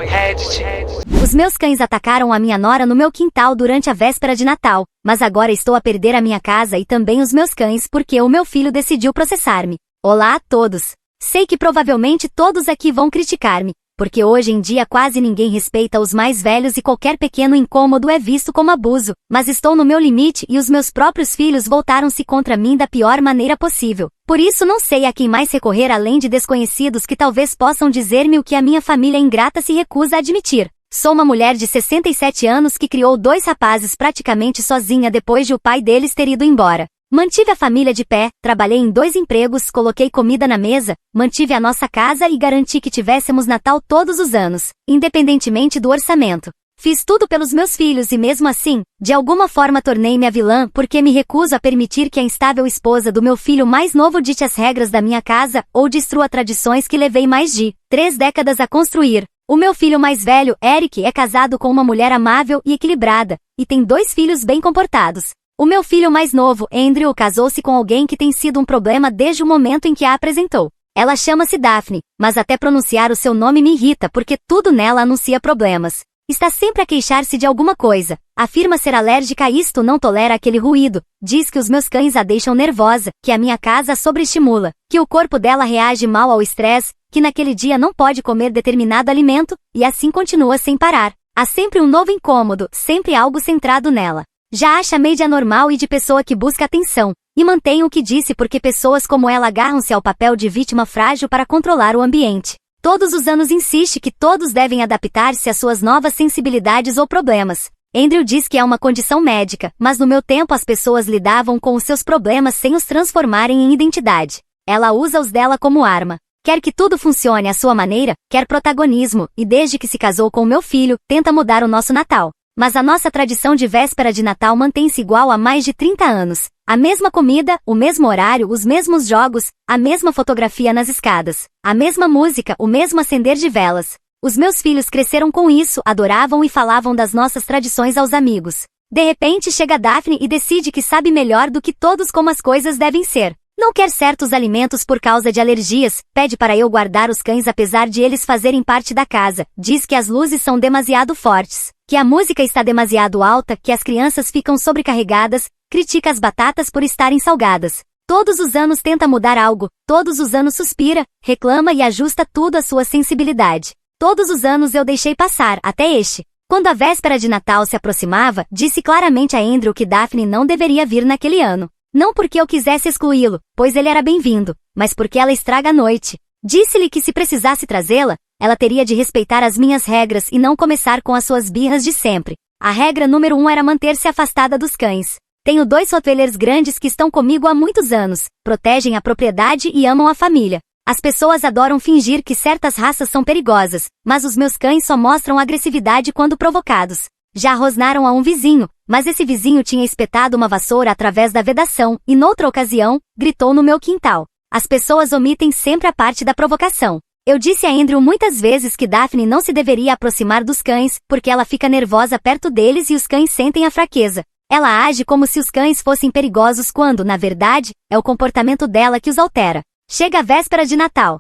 Reddit. Os meus cães atacaram a minha nora no meu quintal durante a véspera de Natal, mas agora estou a perder a minha casa e também os meus cães porque o meu filho decidiu processar-me. Olá a todos! Sei que provavelmente todos aqui vão criticar-me, porque hoje em dia quase ninguém respeita os mais velhos e qualquer pequeno incômodo é visto como abuso, mas estou no meu limite e os meus próprios filhos voltaram-se contra mim da pior maneira possível. Por isso não sei a quem mais recorrer além de desconhecidos que talvez possam dizer-me o que a minha família ingrata se recusa a admitir. Sou uma mulher de 67 anos que criou 2 rapazes praticamente sozinha depois de o pai deles ter ido embora. Mantive a família de pé, trabalhei em 2 empregos, coloquei comida na mesa, mantive a nossa casa e garanti que tivéssemos Natal todos os anos, independentemente do orçamento. Fiz tudo pelos meus filhos e mesmo assim, de alguma forma tornei-me a vilã porque me recuso a permitir que a instável esposa do meu filho mais novo dite as regras da minha casa ou destrua tradições que levei mais de 3 décadas a construir. O meu filho mais velho, Eric, é casado com uma mulher amável e equilibrada, e tem 2 filhos bem comportados. O meu filho mais novo, Andrew, casou-se com alguém que tem sido um problema desde o momento em que a apresentou. Ela chama-se Daphne, mas até pronunciar o seu nome me irrita porque tudo nela anuncia problemas. Está sempre a queixar-se de alguma coisa, afirma ser alérgica a isto, não tolera aquele ruído, diz que os meus cães a deixam nervosa, que a minha casa a sobreestimula, que o corpo dela reage mal ao estresse, que naquele dia não pode comer determinado alimento, e assim continua sem parar. Há sempre um novo incômodo, sempre algo centrado nela. Já acha média normal e de pessoa que busca atenção, e mantém o que disse porque pessoas como ela agarram-se ao papel de vítima frágil para controlar o ambiente. Todos os anos insiste que todos devem adaptar-se às suas novas sensibilidades ou problemas. Andrew diz que é uma condição médica, mas no meu tempo as pessoas lidavam com os seus problemas sem os transformarem em identidade. Ela usa os dela como arma. Quer que tudo funcione à sua maneira, quer protagonismo, e desde que se casou com o meu filho, tenta mudar o nosso Natal. Mas a nossa tradição de véspera de Natal mantém-se igual há mais de 30 anos. A mesma comida, o mesmo horário, os mesmos jogos, a mesma fotografia nas escadas, a mesma música, o mesmo acender de velas. Os meus filhos cresceram com isso, adoravam e falavam das nossas tradições aos amigos. De repente chega Daphne e decide que sabe melhor do que todos como as coisas devem ser. Não quer certos alimentos por causa de alergias, pede para eu guardar os cães apesar de eles fazerem parte da casa, diz que as luzes são demasiado fortes, que a música está demasiado alta, que as crianças ficam sobrecarregadas, critica as batatas por estarem salgadas. Todos os anos tenta mudar algo, todos os anos suspira, reclama e ajusta tudo à sua sensibilidade. Todos os anos eu deixei passar, até este. Quando a véspera de Natal se aproximava, disse claramente a Andrew que Daphne não deveria vir naquele ano. Não porque eu quisesse excluí-lo, pois ele era bem-vindo, mas porque ela estraga a noite. Disse-lhe que se precisasse trazê-la, ela teria de respeitar as minhas regras e não começar com as suas birras de sempre. A regra número 1 era manter-se afastada dos cães. Tenho 2 Rottweilers grandes que estão comigo há muitos anos, protegem a propriedade e amam a família. As pessoas adoram fingir que certas raças são perigosas, mas os meus cães só mostram agressividade quando provocados. Já rosnaram a um vizinho, mas esse vizinho tinha espetado uma vassoura através da vedação e, noutra ocasião, gritou no meu quintal. As pessoas omitem sempre a parte da provocação. Eu disse a Andrew muitas vezes que Daphne não se deveria aproximar dos cães, porque ela fica nervosa perto deles e os cães sentem a fraqueza. Ela age como se os cães fossem perigosos quando, na verdade, é o comportamento dela que os altera. Chega a véspera de Natal.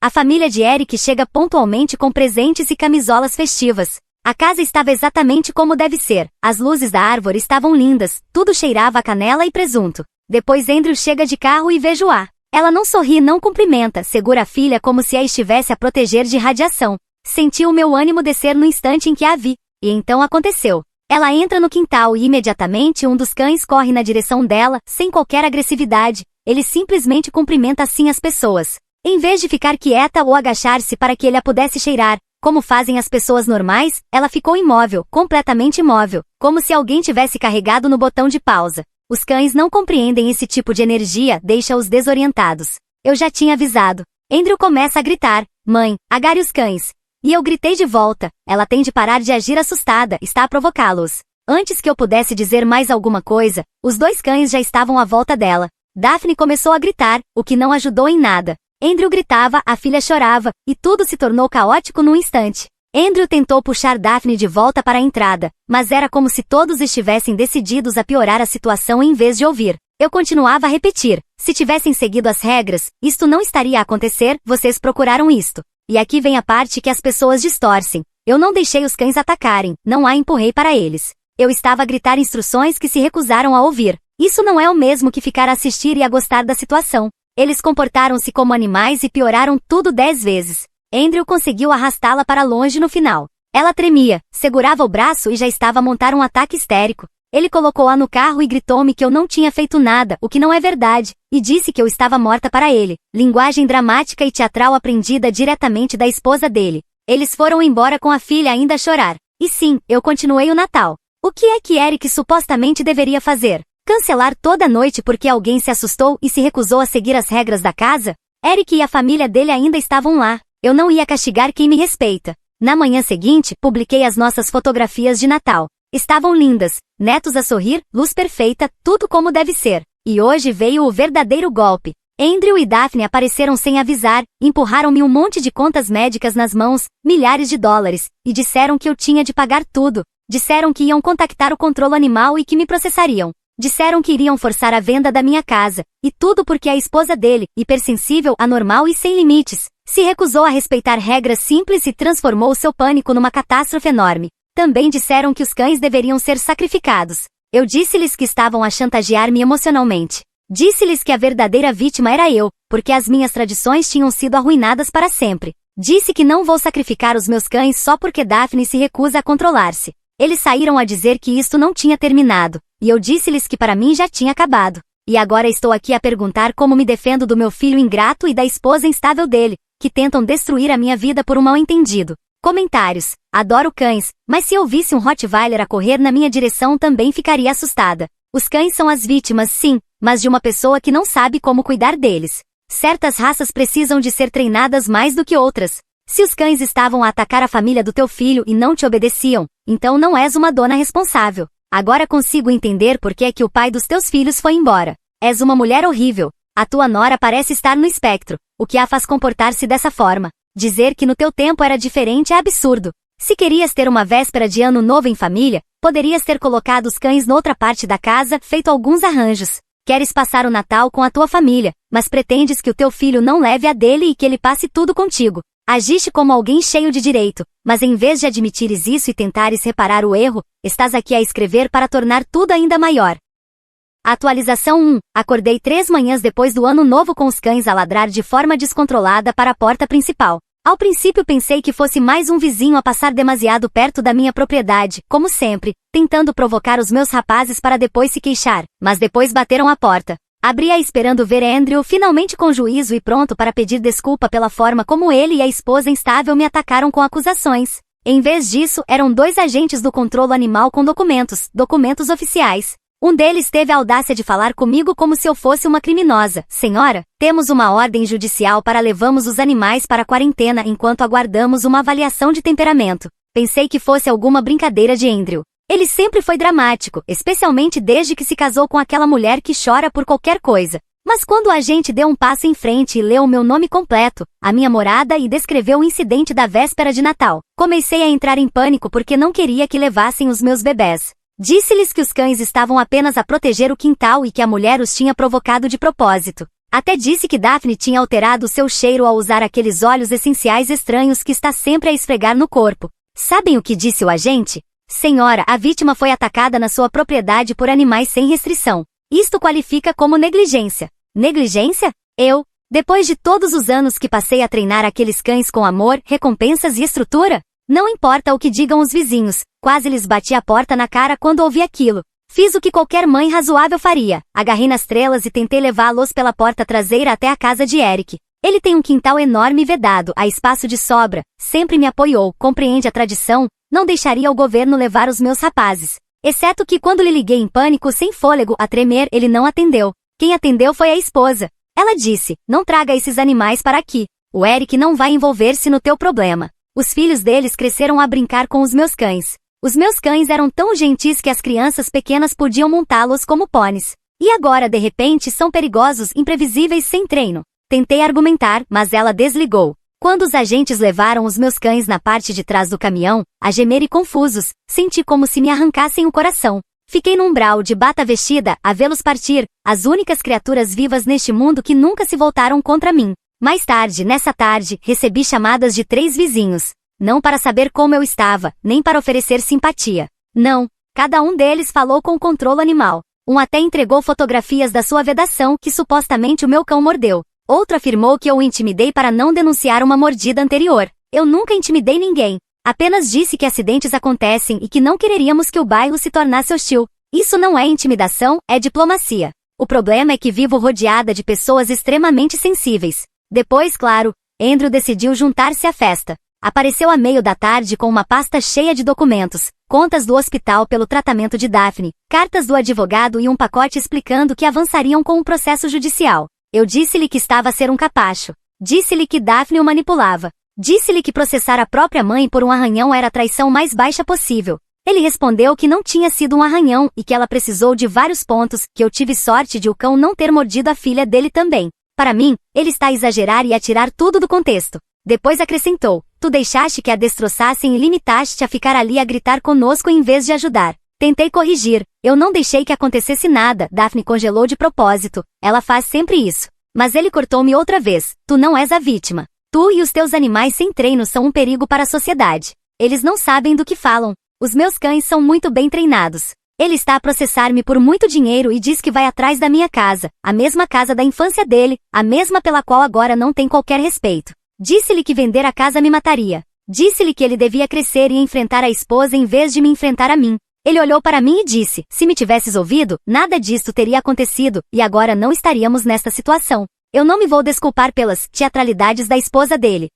A família de Eric chega pontualmente com presentes e camisolas festivas. A casa estava exatamente como deve ser, as luzes da árvore estavam lindas, tudo cheirava a canela e presunto. Depois Andrew chega de carro e vejo-a. Ela não sorri, não cumprimenta, segura a filha como se a estivesse a proteger de radiação. Senti o meu ânimo descer no instante em que a vi, e então aconteceu. Ela entra no quintal e imediatamente um dos cães corre na direção dela, sem qualquer agressividade, ele simplesmente cumprimenta assim as pessoas. Em vez de ficar quieta ou agachar-se para que ele a pudesse cheirar, como fazem as pessoas normais, ela ficou imóvel, completamente imóvel, como se alguém tivesse carregado no botão de pausa. Os cães não compreendem esse tipo de energia, deixa-os desorientados. Eu já tinha avisado. Andrew começa a gritar, mãe, agarre os cães. E eu gritei de volta, ela tem de parar de agir assustada, está a provocá-los. Antes que eu pudesse dizer mais alguma coisa, os 2 cães já estavam à volta dela. Daphne começou a gritar, o que não ajudou em nada. Andrew gritava, a filha chorava, e tudo se tornou caótico num instante. Andrew tentou puxar Daphne de volta para a entrada, mas era como se todos estivessem decididos a piorar a situação em vez de ouvir. Eu continuava a repetir, se tivessem seguido as regras, isto não estaria a acontecer, vocês procuraram isto. E aqui vem a parte que as pessoas distorcem. Eu não deixei os cães atacarem, não a empurrei para eles. Eu estava a gritar instruções que se recusaram a ouvir. Isso não é o mesmo que ficar a assistir e a gostar da situação. Eles comportaram-se como animais e pioraram tudo 10 vezes. Andrew conseguiu arrastá-la para longe no final. Ela tremia, segurava o braço e já estava a montar um ataque histérico. Ele colocou-a no carro e gritou-me que eu não tinha feito nada, o que não é verdade, e disse que eu estava morta para ele. Linguagem dramática e teatral aprendida diretamente da esposa dele. Eles foram embora com a filha ainda a chorar. E sim, eu continuei o Natal. O que é que Eric supostamente deveria fazer? Cancelar toda a noite porque alguém se assustou e se recusou a seguir as regras da casa? Eric e a família dele ainda estavam lá. Eu não ia castigar quem me respeita. Na manhã seguinte, publiquei as nossas fotografias de Natal. Estavam lindas, netos a sorrir, luz perfeita, tudo como deve ser. E hoje veio o verdadeiro golpe. Andrew e Daphne apareceram sem avisar, empurraram-me um monte de contas médicas nas mãos, milhares de dólares, e disseram que eu tinha de pagar tudo. Disseram que iam contactar o controle animal e que me processariam. Disseram que iriam forçar a venda da minha casa. E tudo porque a esposa dele, hipersensível, anormal e sem limites, se recusou a respeitar regras simples e transformou seu pânico numa catástrofe enorme. Também disseram que os cães deveriam ser sacrificados. Eu disse-lhes que estavam a chantagear-me emocionalmente. Disse-lhes que a verdadeira vítima era eu, porque as minhas tradições tinham sido arruinadas para sempre. Disse que não vou sacrificar os meus cães só porque Daphne se recusa a controlar-se. Eles saíram a dizer que isto não tinha terminado, e eu disse-lhes que para mim já tinha acabado. E agora estou aqui a perguntar como me defendo do meu filho ingrato e da esposa instável dele, que tentam destruir a minha vida por um mal-entendido. Comentários. Adoro cães, mas se eu visse um Rottweiler a correr na minha direção também ficaria assustada. Os cães são as vítimas, sim, mas de uma pessoa que não sabe como cuidar deles. Certas raças precisam de ser treinadas mais do que outras. Se os cães estavam a atacar a família do teu filho e não te obedeciam, então não és uma dona responsável. Agora consigo entender por que é que o pai dos teus filhos foi embora. És uma mulher horrível. A tua nora parece estar no espectro, o que a faz comportar-se dessa forma. Dizer que no teu tempo era diferente é absurdo. Se querias ter uma véspera de ano novo em família, poderias ter colocado os cães noutra parte da casa, feito alguns arranjos. Queres passar o Natal com a tua família, mas pretendes que o teu filho não leve a dele e que ele passe tudo contigo. Agiste como alguém cheio de direito, mas em vez de admitires isso e tentares reparar o erro, estás aqui a escrever para tornar tudo ainda maior. Atualização 1. Acordei 3 manhãs depois do ano novo com os cães a ladrar de forma descontrolada para a porta principal. Ao princípio pensei que fosse mais um vizinho a passar demasiado perto da minha propriedade, como sempre, tentando provocar os meus rapazes para depois se queixar, mas depois bateram a porta. Abri-a esperando ver Andrew finalmente com juízo e pronto para pedir desculpa pela forma como ele e a esposa instável me atacaram com acusações. Em vez disso, eram 2 agentes do controle animal com documentos oficiais. Um deles teve a audácia de falar comigo como se eu fosse uma criminosa. Senhora, temos uma ordem judicial para levarmos os animais para a quarentena enquanto aguardamos uma avaliação de temperamento. Pensei que fosse alguma brincadeira de Andrew. Ele sempre foi dramático, especialmente desde que se casou com aquela mulher que chora por qualquer coisa. Mas quando o agente deu um passo em frente e leu o meu nome completo, a minha morada e descreveu o incidente da véspera de Natal, comecei a entrar em pânico porque não queria que levassem os meus bebés. Disse-lhes que os cães estavam apenas a proteger o quintal e que a mulher os tinha provocado de propósito. Até disse que Daphne tinha alterado o seu cheiro ao usar aqueles óleos essenciais estranhos que está sempre a esfregar no corpo. Sabem o que disse o agente? Senhora, a vítima foi atacada na sua propriedade por animais sem restrição. Isto qualifica como negligência. Negligência? Depois de todos os anos que passei a treinar aqueles cães com amor, recompensas e estrutura? Não importa o que digam os vizinhos, quase lhes bati a porta na cara quando ouvi aquilo. Fiz o que qualquer mãe razoável faria. Agarrei nas trelas e tentei levá-los pela porta traseira até a casa de Eric. Ele tem um quintal enorme e vedado, há espaço de sobra, sempre me apoiou, compreende a tradição, não deixaria o governo levar os meus rapazes. Exceto que quando lhe liguei em pânico sem fôlego a tremer, ele não atendeu. Quem atendeu foi a esposa. Ela disse, não traga esses animais para aqui. O Eric não vai envolver-se no teu problema. Os filhos deles cresceram a brincar com os meus cães. Os meus cães eram tão gentis que as crianças pequenas podiam montá-los como pôneis. E agora, de repente, são perigosos, imprevisíveis sem treino. Tentei argumentar, mas ela desligou. Quando os agentes levaram os meus cães na parte de trás do caminhão, a gemer e confusos, senti como se me arrancassem o coração. Fiquei num umbral de bata vestida, a vê-los partir, as únicas criaturas vivas neste mundo que nunca se voltaram contra mim. Mais tarde, nessa tarde, recebi chamadas de 3 vizinhos. Não para saber como eu estava, nem para oferecer simpatia. Não, cada um deles falou com controle animal. Um até entregou fotografias da sua vedação que supostamente o meu cão mordeu. Outro afirmou que eu o intimidei para não denunciar uma mordida anterior. Eu nunca intimidei ninguém. Apenas disse que acidentes acontecem e que não quereríamos que o bairro se tornasse hostil. Isso não é intimidação, é diplomacia. O problema é que vivo rodeada de pessoas extremamente sensíveis. Depois, claro, Andrew decidiu juntar-se à festa. Apareceu à meio da tarde com uma pasta cheia de documentos, contas do hospital pelo tratamento de Daphne, cartas do advogado e um pacote explicando que avançariam com o processo judicial. Eu disse-lhe que estava a ser um capacho. Disse-lhe que Daphne o manipulava. Disse-lhe que processar a própria mãe por um arranhão era a traição mais baixa possível. Ele respondeu que não tinha sido um arranhão e que ela precisou de vários pontos, que eu tive sorte de o cão não ter mordido a filha dele também. Para mim, ele está a exagerar e a tirar tudo do contexto. Depois acrescentou, tu deixaste que a destroçassem e limitaste-te a ficar ali a gritar conosco em vez de ajudar. Tentei corrigir, eu não deixei que acontecesse nada, Daphne congelou de propósito, ela faz sempre isso. Mas ele cortou-me outra vez, tu não és a vítima. Tu e os teus animais sem treino são um perigo para a sociedade. Eles não sabem do que falam. Os meus cães são muito bem treinados. Ele está a processar-me por muito dinheiro e diz que vai atrás da minha casa, a mesma casa da infância dele, a mesma pela qual agora não tem qualquer respeito. Disse-lhe que vender a casa me mataria. Disse-lhe que ele devia crescer e enfrentar a esposa em vez de me enfrentar a mim. Ele olhou para mim e disse, se me tivesses ouvido, nada disto teria acontecido, e agora não estaríamos nesta situação. Eu não me vou desculpar pelas teatralidades da esposa dele.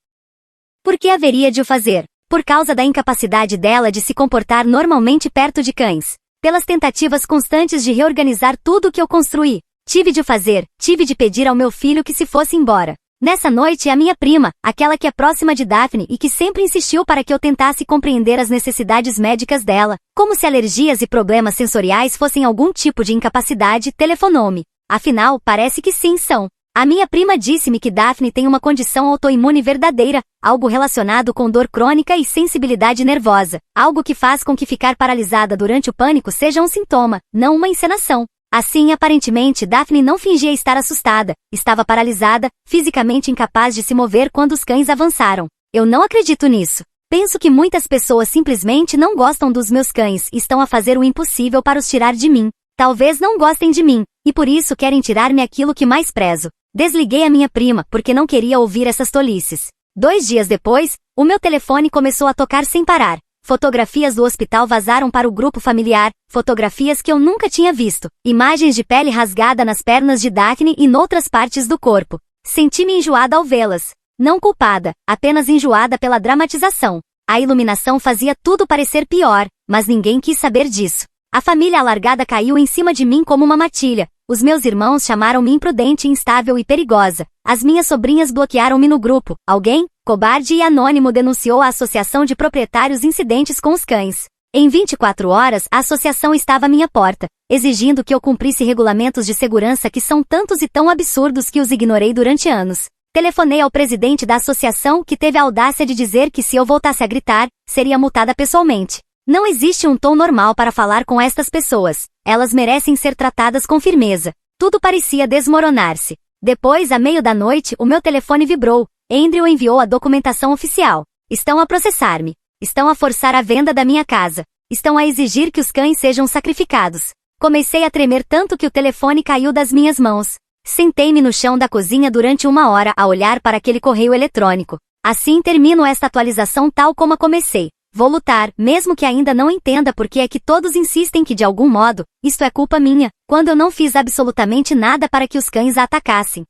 Por que haveria de o fazer? Por causa da incapacidade dela de se comportar normalmente perto de cães. Pelas tentativas constantes de reorganizar tudo o que eu construí. Tive de o fazer, tive de pedir ao meu filho que se fosse embora. Nessa noite, a minha prima, aquela que é próxima de Daphne e que sempre insistiu para que eu tentasse compreender as necessidades médicas dela, como se alergias e problemas sensoriais fossem algum tipo de incapacidade, telefonou-me. Afinal, parece que sim são. A minha prima disse-me que Daphne tem uma condição autoimune verdadeira, algo relacionado com dor crônica e sensibilidade nervosa, algo que faz com que ficar paralisada durante o pânico seja um sintoma, não uma encenação. Assim, aparentemente, Daphne não fingia estar assustada, estava paralisada, fisicamente incapaz de se mover quando os cães avançaram. Eu não acredito nisso. Penso que muitas pessoas simplesmente não gostam dos meus cães e estão a fazer o impossível para os tirar de mim. Talvez não gostem de mim, e por isso querem tirar-me aquilo que mais prezo. Desliguei a minha prima porque não queria ouvir essas tolices. 2 dias depois, o meu telefone começou a tocar sem parar. Fotografias do hospital vazaram para o grupo familiar, fotografias que eu nunca tinha visto, imagens de pele rasgada nas pernas de Daphne e noutras partes do corpo. Senti-me enjoada ao vê-las. Não culpada, apenas enjoada pela dramatização. A iluminação fazia tudo parecer pior, mas ninguém quis saber disso. A família alargada caiu em cima de mim como uma matilha. Os meus irmãos chamaram-me imprudente, instável e perigosa. As minhas sobrinhas bloquearam-me no grupo. Alguém, cobarde e anônimo, denunciou a Associação de Proprietários Incidentes com os Cães. Em 24 horas, a associação estava à minha porta, exigindo que eu cumprisse regulamentos de segurança que são tantos e tão absurdos que os ignorei durante anos. Telefonei ao presidente da associação, que teve a audácia de dizer que se eu voltasse a gritar, seria multada pessoalmente. Não existe um tom normal para falar com estas pessoas. Elas merecem ser tratadas com firmeza. Tudo parecia desmoronar-se. Depois, à meio da noite, o meu telefone vibrou. Andrew enviou a documentação oficial. Estão a processar-me. Estão a forçar a venda da minha casa. Estão a exigir que os cães sejam sacrificados. Comecei a tremer tanto que o telefone caiu das minhas mãos. Sentei-me no chão da cozinha durante 1 hora a olhar para aquele correio eletrônico. Assim termino esta atualização tal como a comecei. Vou lutar, mesmo que ainda não entenda por que é que todos insistem que de algum modo, isto é culpa minha, quando eu não fiz absolutamente nada para que os cães a atacassem.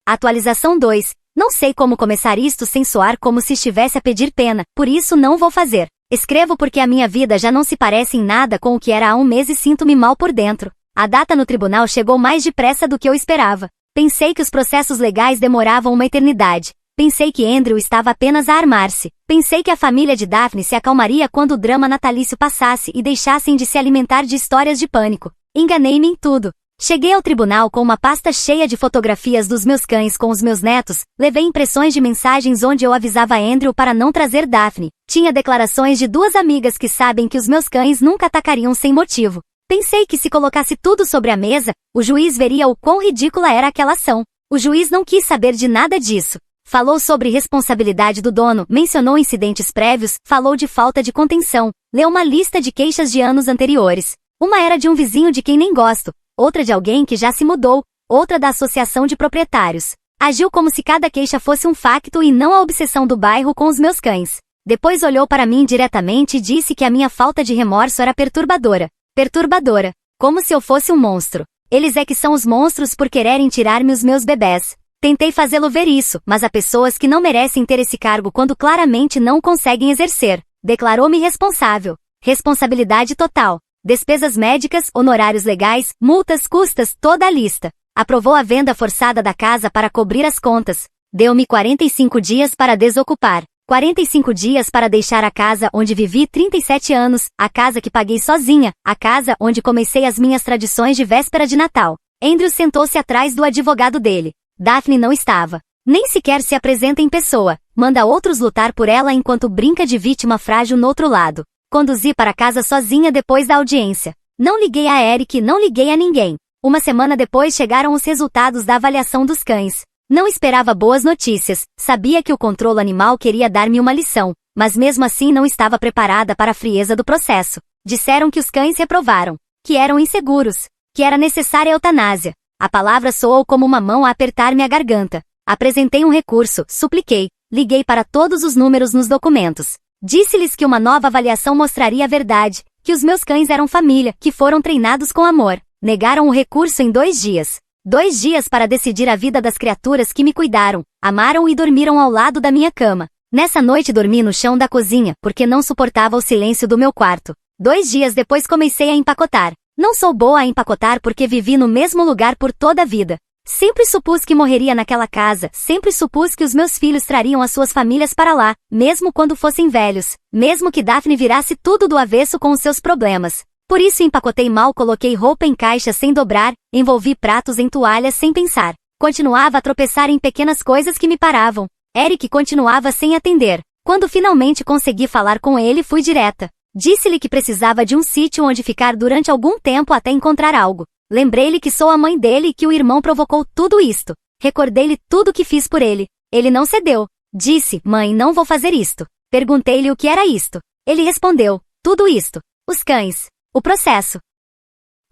Atualização 2. Não sei como começar isto sem soar como se estivesse a pedir pena, por isso não vou fazer. Escrevo porque a minha vida já não se parece em nada com o que era há 1 mês e sinto-me mal por dentro. A data no tribunal chegou mais depressa do que eu esperava. Pensei que os processos legais demoravam uma eternidade. Pensei que Andrew estava apenas a armar-se. Pensei que a família de Daphne se acalmaria quando o drama natalício passasse e deixassem de se alimentar de histórias de pânico. Enganei-me em tudo. Cheguei ao tribunal com uma pasta cheia de fotografias dos meus cães com os meus netos, levei impressões de mensagens onde eu avisava Andrew para não trazer Daphne. Tinha declarações de 2 amigas que sabem que os meus cães nunca atacariam sem motivo. Pensei que se colocasse tudo sobre a mesa, o juiz veria o quão ridícula era aquela ação. O juiz não quis saber de nada disso. Falou sobre responsabilidade do dono, mencionou incidentes prévios, falou de falta de contenção, leu uma lista de queixas de anos anteriores. Uma era de um vizinho de quem nem gosto, outra de alguém que já se mudou, outra da associação de proprietários. Agiu como se cada queixa fosse um facto e não a obsessão do bairro com os meus cães. Depois olhou para mim diretamente e disse que a minha falta de remorso era perturbadora. Perturbadora. Como se eu fosse um monstro. Eles é que são os monstros por quererem tirar-me os meus bebés. Tentei fazê-lo ver isso, mas há pessoas que não merecem ter esse cargo quando claramente não conseguem exercer. Declarou-me responsável. Responsabilidade total. Despesas médicas, honorários legais, multas, custas, toda a lista. Aprovou a venda forçada da casa para cobrir as contas. Deu-me 45 dias para desocupar. 45 dias para deixar a casa onde vivi 37 anos, a casa que paguei sozinha, a casa onde comecei as minhas tradições de véspera de Natal. Andrew sentou-se atrás do advogado dele. Daphne não estava. Nem sequer se apresenta em pessoa. Manda outros lutar por ela enquanto brinca de vítima frágil no outro lado. Conduzi para casa sozinha depois da audiência. Não liguei a Eric, não liguei a ninguém. Uma semana depois chegaram os resultados da avaliação dos cães. Não esperava boas notícias, sabia que o controle animal queria dar-me uma lição, mas mesmo assim não estava preparada para a frieza do processo. Disseram que os cães reprovaram, que eram inseguros, que era necessária eutanásia. A palavra soou como uma mão a apertar-me a garganta. Apresentei um recurso, supliquei, liguei para todos os números nos documentos. Disse-lhes que uma nova avaliação mostraria a verdade, que os meus cães eram família, que foram treinados com amor. Negaram o recurso em 2 dias. 2 dias para decidir a vida das criaturas que me cuidaram, amaram e dormiram ao lado da minha cama. Nessa noite dormi no chão da cozinha, porque não suportava o silêncio do meu quarto. 2 dias depois comecei a empacotar. Não sou boa a empacotar porque vivi no mesmo lugar por toda a vida. Sempre supus que morreria naquela casa, sempre supus que os meus filhos trariam as suas famílias para lá, mesmo quando fossem velhos, mesmo que Daphne virasse tudo do avesso com os seus problemas. Por isso empacotei mal, coloquei roupa em caixas sem dobrar, envolvi pratos em toalhas sem pensar. Continuava a tropeçar em pequenas coisas que me paravam. Eric continuava sem atender. Quando finalmente consegui falar com ele, fui direta. Disse-lhe que precisava de um sítio onde ficar durante algum tempo até encontrar algo. Lembrei-lhe que sou a mãe dele e que o irmão provocou tudo isto. Recordei-lhe tudo o que fiz por ele. Ele não cedeu. Disse, mãe, não vou fazer isto. Perguntei-lhe o que era isto. Ele respondeu, tudo isto. Os cães. O processo.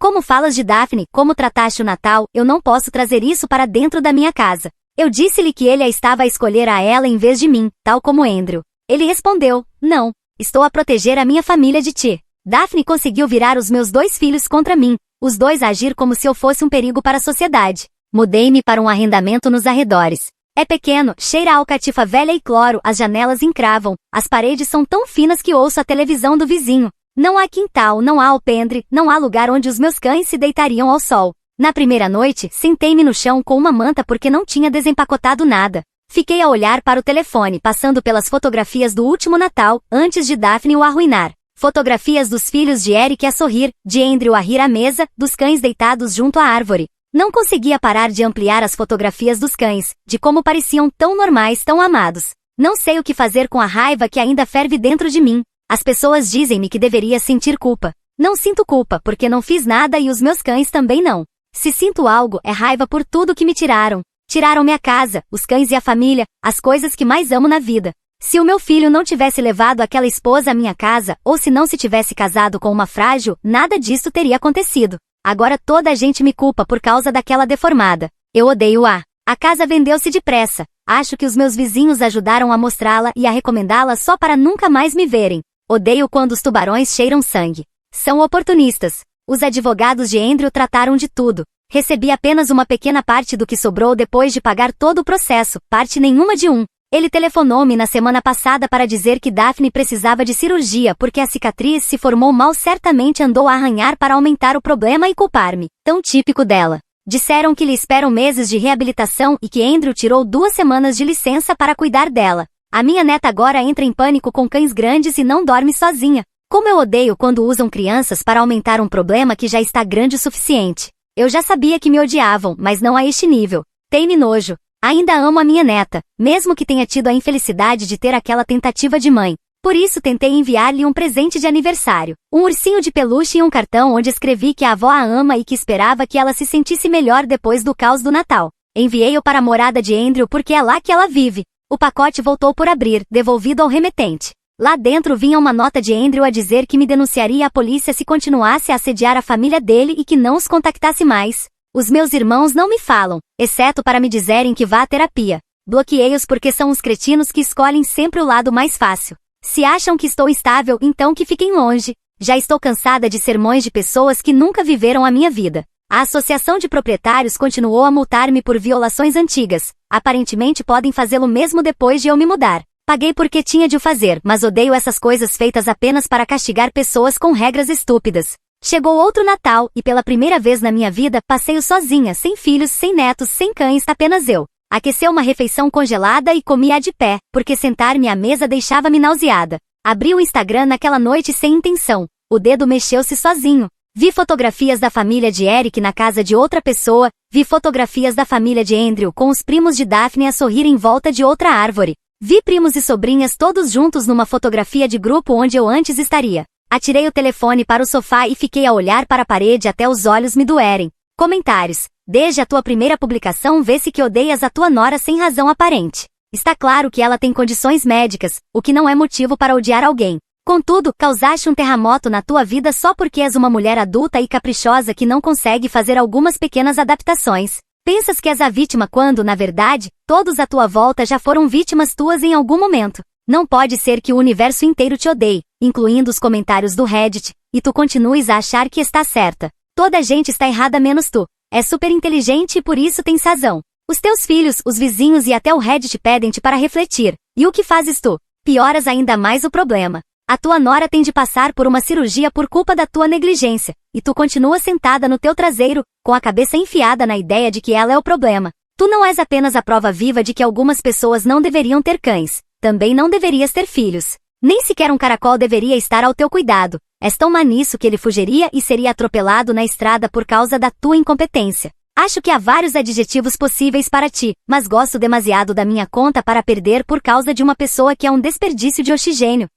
Como falas de Daphne, como trataste o Natal, eu não posso trazer isso para dentro da minha casa. Eu disse-lhe que ele a estava a escolher a ela em vez de mim, tal como Andrew. Ele respondeu, não. Estou a proteger a minha família de ti. Daphne conseguiu virar os meus 2 filhos contra mim, os 2 a agir como se eu fosse um perigo para a sociedade. Mudei-me para um arrendamento nos arredores. É pequeno, cheira a alcatifa velha e cloro, as janelas encravam, as paredes são tão finas que ouço a televisão do vizinho. Não há quintal, não há alpendre, não há lugar onde os meus cães se deitariam ao sol. Na primeira noite, sentei-me no chão com uma manta porque não tinha desempacotado nada. Fiquei a olhar para o telefone, passando pelas fotografias do último Natal, antes de Daphne o arruinar. Fotografias dos filhos de Eric a sorrir, de Andrew a rir à mesa, dos cães deitados junto à árvore. Não conseguia parar de ampliar as fotografias dos cães, de como pareciam tão normais, tão amados. Não sei o que fazer com a raiva que ainda ferve dentro de mim. As pessoas dizem-me que deveria sentir culpa. Não sinto culpa porque não fiz nada e os meus cães também não. Se sinto algo, é raiva por tudo que me tiraram. Tiraram-me a casa, os cães e a família, as coisas que mais amo na vida. Se o meu filho não tivesse levado aquela esposa à minha casa, ou se não se tivesse casado com uma frágil, nada disso teria acontecido. Agora toda a gente me culpa por causa daquela deformada. Eu odeio-a. A casa vendeu-se depressa. Acho que os meus vizinhos ajudaram a mostrá-la e a recomendá-la só para nunca mais me verem. Odeio quando os tubarões cheiram sangue. São oportunistas. Os advogados de Andrew trataram de tudo. Recebi apenas uma pequena parte do que sobrou depois de pagar todo o processo, parte nenhuma de um. Ele telefonou-me na semana passada para dizer que Daphne precisava de cirurgia porque a cicatriz se formou mal, certamente andou a arranhar para aumentar o problema e culpar-me. Tão típico dela. Disseram que lhe esperam meses de reabilitação e que Andrew tirou 2 semanas de licença para cuidar dela. A minha neta agora entra em pânico com cães grandes e não dorme sozinha. Como eu odeio quando usam crianças para aumentar um problema que já está grande o suficiente. Eu já sabia que me odiavam, mas não a este nível. Tem-me nojo. Ainda amo a minha neta, mesmo que tenha tido a infelicidade de ter aquela tentativa de mãe. Por isso tentei enviar-lhe um presente de aniversário. Um ursinho de peluche e um cartão onde escrevi que a avó a ama e que esperava que ela se sentisse melhor depois do caos do Natal. Enviei-o para a morada de Andrew porque é lá que ela vive. O pacote voltou por abrir, devolvido ao remetente. Lá dentro vinha uma nota de Andrew a dizer que me denunciaria à polícia se continuasse a assediar a família dele e que não os contactasse mais. Os meus irmãos não me falam, exceto para me dizerem que vá à terapia. Bloqueei-os porque são os cretinos que escolhem sempre o lado mais fácil. Se acham que estou instável, então que fiquem longe. Já estou cansada de sermões de pessoas que nunca viveram a minha vida. A Associação de Proprietários continuou a multar-me por violações antigas. Aparentemente podem fazê-lo mesmo depois de eu me mudar. Paguei porque tinha de o fazer, mas odeio essas coisas feitas apenas para castigar pessoas com regras estúpidas. Chegou outro Natal, e pela primeira vez na minha vida, passei-o sozinha, sem filhos, sem netos, sem cães, apenas eu. Aqueceu uma refeição congelada e comia de pé, porque sentar-me à mesa deixava-me nauseada. Abri o Instagram naquela noite sem intenção. O dedo mexeu-se sozinho. Vi fotografias da família de Eric na casa de outra pessoa, vi fotografias da família de Andrew com os primos de Daphne a sorrir em volta de outra árvore. Vi primos e sobrinhas todos juntos numa fotografia de grupo onde eu antes estaria. Atirei o telefone para o sofá e fiquei a olhar para a parede até os olhos me doerem. Comentários. Desde a tua primeira publicação vê-se que odeias a tua nora sem razão aparente. Está claro que ela tem condições médicas, o que não é motivo para odiar alguém. Contudo, causaste um terremoto na tua vida só porque és uma mulher adulta e caprichosa que não consegue fazer algumas pequenas adaptações. Pensas que és a vítima quando, na verdade, todos à tua volta já foram vítimas tuas em algum momento. Não pode ser que o universo inteiro te odeie, incluindo os comentários do Reddit, e tu continues a achar que está certa. Toda a gente está errada menos tu. É super inteligente e por isso tens razão. Os teus filhos, os vizinhos e até o Reddit pedem-te para refletir. E o que fazes tu? Pioras ainda mais o problema. A tua nora tem de passar por uma cirurgia por culpa da tua negligência, e tu continua sentada no teu traseiro, com a cabeça enfiada na ideia de que ela é o problema. Tu não és apenas a prova viva de que algumas pessoas não deveriam ter cães. Também não deverias ter filhos. Nem sequer um caracol deveria estar ao teu cuidado. És tão má nisso que ele fugiria e seria atropelado na estrada por causa da tua incompetência. Acho que há vários adjetivos possíveis para ti, mas gosto demasiado da minha conta para perder por causa de uma pessoa que é um desperdício de oxigênio.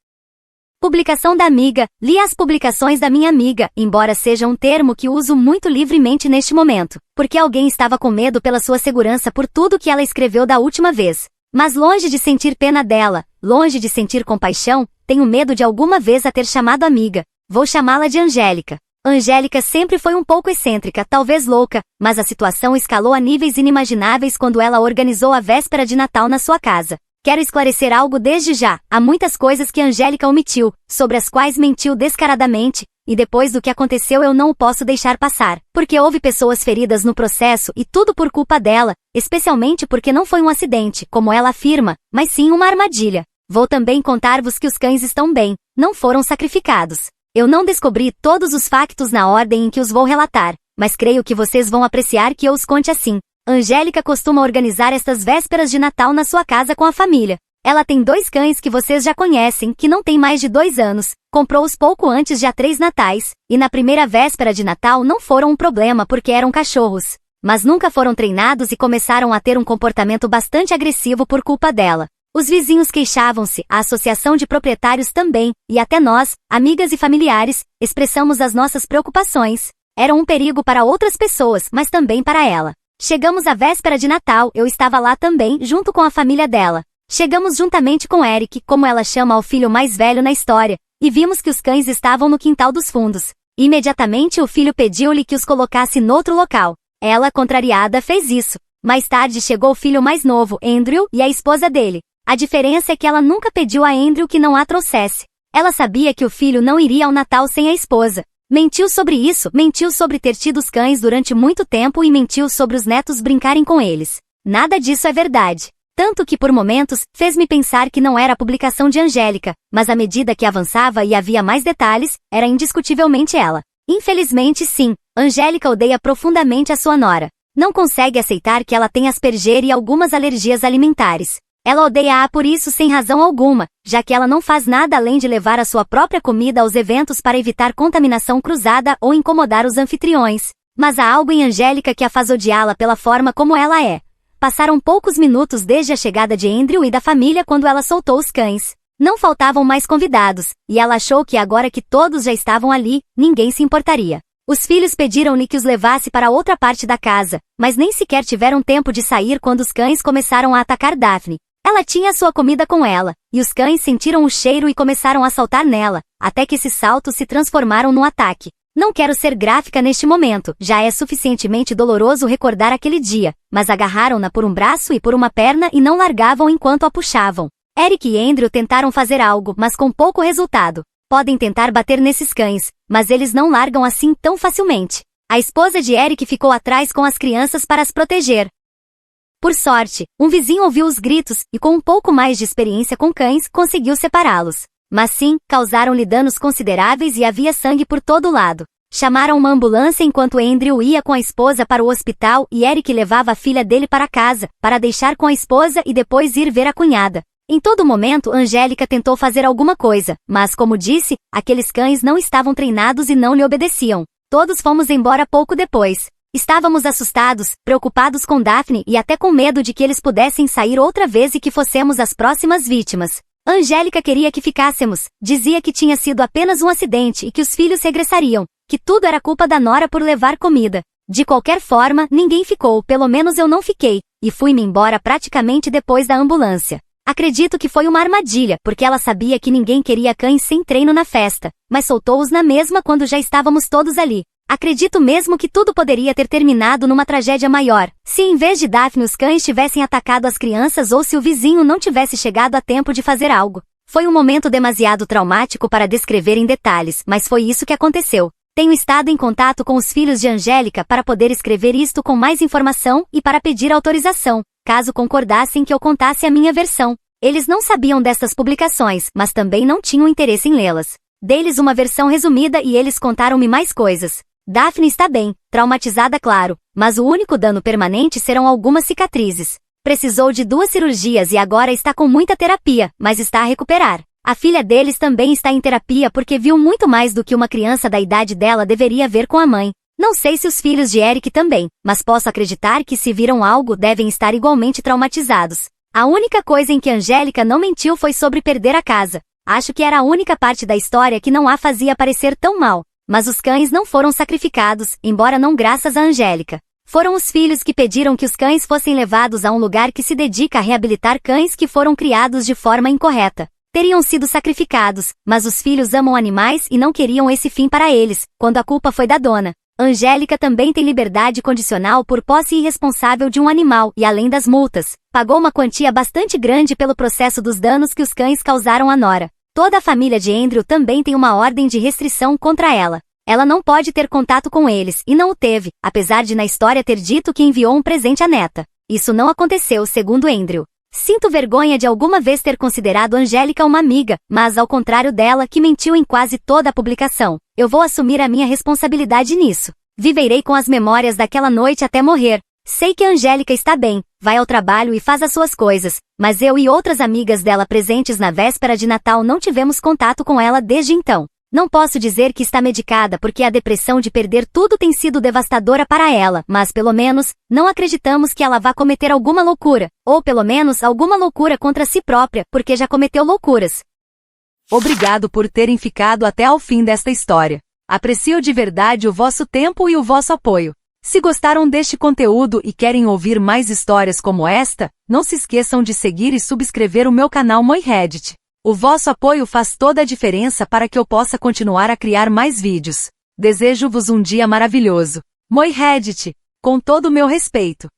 Publicação da amiga. Li as publicações da minha amiga, embora seja um termo que uso muito livremente neste momento, porque alguém estava com medo pela sua segurança por tudo que ela escreveu da última vez. Mas longe de sentir pena dela, longe de sentir compaixão, tenho medo de alguma vez a ter chamado amiga. Vou chamá-la de Angélica. Angélica sempre foi um pouco excêntrica, talvez louca, mas a situação escalou a níveis inimagináveis quando ela organizou a véspera de Natal na sua casa. Quero esclarecer algo desde já. Há muitas coisas que Angélica omitiu, sobre as quais mentiu descaradamente, e depois do que aconteceu eu não o posso deixar passar, porque houve pessoas feridas no processo e tudo por culpa dela, especialmente porque não foi um acidente, como ela afirma, mas sim uma armadilha. Vou também contar-vos que os cães estão bem, não foram sacrificados. Eu não descobri todos os factos na ordem em que os vou relatar, mas creio que vocês vão apreciar que eu os conte assim. Angélica costuma organizar estas vésperas de Natal na sua casa com a família. Ela tem 2 cães que vocês já conhecem, que não têm mais de 2 anos, comprou-os pouco antes de há 3 natais, e na primeira véspera de Natal não foram um problema porque eram cachorros. Mas nunca foram treinados e começaram a ter um comportamento bastante agressivo por culpa dela. Os vizinhos queixavam-se, a Associação de Proprietários também, e até nós, amigas e familiares, expressamos as nossas preocupações. Eram um perigo para outras pessoas, mas também para ela. Chegamos à véspera de Natal, eu estava lá também, junto com a família dela. Chegamos juntamente com Eric, como ela chama ao filho mais velho na história, e vimos que os cães estavam no quintal dos fundos. Imediatamente o filho pediu-lhe que os colocasse noutro local. Ela, contrariada, fez isso. Mais tarde chegou o filho mais novo, Andrew, e a esposa dele. A diferença é que ela nunca pediu a Andrew que não a trouxesse. Ela sabia que o filho não iria ao Natal sem a esposa. Mentiu sobre isso, mentiu sobre ter tido os cães durante muito tempo e mentiu sobre os netos brincarem com eles. Nada disso é verdade. Tanto que por momentos, fez-me pensar que não era a publicação de Angélica, mas à medida que avançava e havia mais detalhes, era indiscutivelmente ela. Infelizmente sim, Angélica odeia profundamente a sua nora. Não consegue aceitar que ela tem Asperger e algumas alergias alimentares. Ela odeia-a por isso sem razão alguma, já que ela não faz nada além de levar a sua própria comida aos eventos para evitar contaminação cruzada ou incomodar os anfitriões. Mas há algo em Angélica que a faz odiá-la pela forma como ela é. Passaram poucos minutos desde a chegada de Andrew e da família quando ela soltou os cães. Não faltavam mais convidados, e ela achou que agora que todos já estavam ali, ninguém se importaria. Os filhos pediram-lhe que os levasse para outra parte da casa, mas nem sequer tiveram tempo de sair quando os cães começaram a atacar Daphne. Ela tinha sua comida com ela, e os cães sentiram o cheiro e começaram a saltar nela, até que esses saltos se transformaram num ataque. Não quero ser gráfica neste momento, já é suficientemente doloroso recordar aquele dia, mas agarraram-na por um braço e por uma perna e não largavam enquanto a puxavam. Eric e Andrew tentaram fazer algo, mas com pouco resultado. Podem tentar bater nesses cães, mas eles não largam assim tão facilmente. A esposa de Eric ficou atrás com as crianças para as proteger. Por sorte, um vizinho ouviu os gritos e, com um pouco mais de experiência com cães, conseguiu separá-los. Mas sim, causaram-lhe danos consideráveis e havia sangue por todo lado. Chamaram uma ambulância enquanto Andrew ia com a esposa para o hospital e Eric levava a filha dele para casa, para deixar com a esposa e depois ir ver a cunhada. Em todo momento, Angélica tentou fazer alguma coisa, mas como disse, aqueles cães não estavam treinados e não lhe obedeciam. Todos fomos embora pouco depois. Estávamos assustados, preocupados com Daphne e até com medo de que eles pudessem sair outra vez e que fossemos as próximas vítimas. Angélica queria que ficássemos, dizia que tinha sido apenas um acidente e que os filhos regressariam, que tudo era culpa da nora por levar comida. De qualquer forma, ninguém ficou, pelo menos eu não fiquei, e fui-me embora praticamente depois da ambulância. Acredito que foi uma armadilha, porque ela sabia que ninguém queria cães sem treino na festa, mas soltou-os na mesma quando já estávamos todos ali. Acredito mesmo que tudo poderia ter terminado numa tragédia maior, se em vez de Daphne os cães tivessem atacado as crianças ou se o vizinho não tivesse chegado a tempo de fazer algo. Foi um momento demasiado traumático para descrever em detalhes, mas foi isso que aconteceu. Tenho estado em contato com os filhos de Angélica para poder escrever isto com mais informação e para pedir autorização, caso concordassem que eu contasse a minha versão. Eles não sabiam dessas publicações, mas também não tinham interesse em lê-las. Dei-lhes uma versão resumida e eles contaram-me mais coisas. Daphne está bem, traumatizada claro, mas o único dano permanente serão algumas cicatrizes. Precisou de 2 cirurgias e agora está com muita terapia, mas está a recuperar. A filha deles também está em terapia porque viu muito mais do que uma criança da idade dela deveria ver com a mãe. Não sei se os filhos de Eric também, mas posso acreditar que se viram algo devem estar igualmente traumatizados. A única coisa em que Angélica não mentiu foi sobre perder a casa. Acho que era a única parte da história que não a fazia parecer tão mal. Mas os cães não foram sacrificados, embora não graças a Angélica. Foram os filhos que pediram que os cães fossem levados a um lugar que se dedica a reabilitar cães que foram criados de forma incorreta. Teriam sido sacrificados, mas os filhos amam animais e não queriam esse fim para eles, quando a culpa foi da dona. Angélica também tem liberdade condicional por posse irresponsável de um animal e, além das multas, pagou uma quantia bastante grande pelo processo dos danos que os cães causaram à nora. Toda a família de Andrew também tem uma ordem de restrição contra ela. Ela não pode ter contato com eles, e não o teve, apesar de na história ter dito que enviou um presente à neta. Isso não aconteceu, segundo Andrew. Sinto vergonha de alguma vez ter considerado Angélica uma amiga, mas ao contrário dela, que mentiu em quase toda a publicação. Eu vou assumir a minha responsabilidade nisso. Viverei com as memórias daquela noite até morrer. Sei que a Angélica está bem, vai ao trabalho e faz as suas coisas, mas eu e outras amigas dela presentes na véspera de Natal não tivemos contato com ela desde então. Não posso dizer que está medicada porque a depressão de perder tudo tem sido devastadora para ela, mas pelo menos, não acreditamos que ela vá cometer alguma loucura, ou pelo menos alguma loucura contra si própria, porque já cometeu loucuras. Obrigado por terem ficado até ao fim desta história. Aprecio de verdade o vosso tempo e o vosso apoio. Se gostaram deste conteúdo e querem ouvir mais histórias como esta, não se esqueçam de seguir e subscrever o meu canal Moi Reddit. O vosso apoio faz toda a diferença para que eu possa continuar a criar mais vídeos. Desejo-vos um dia maravilhoso. Moi Reddit, com todo o meu respeito.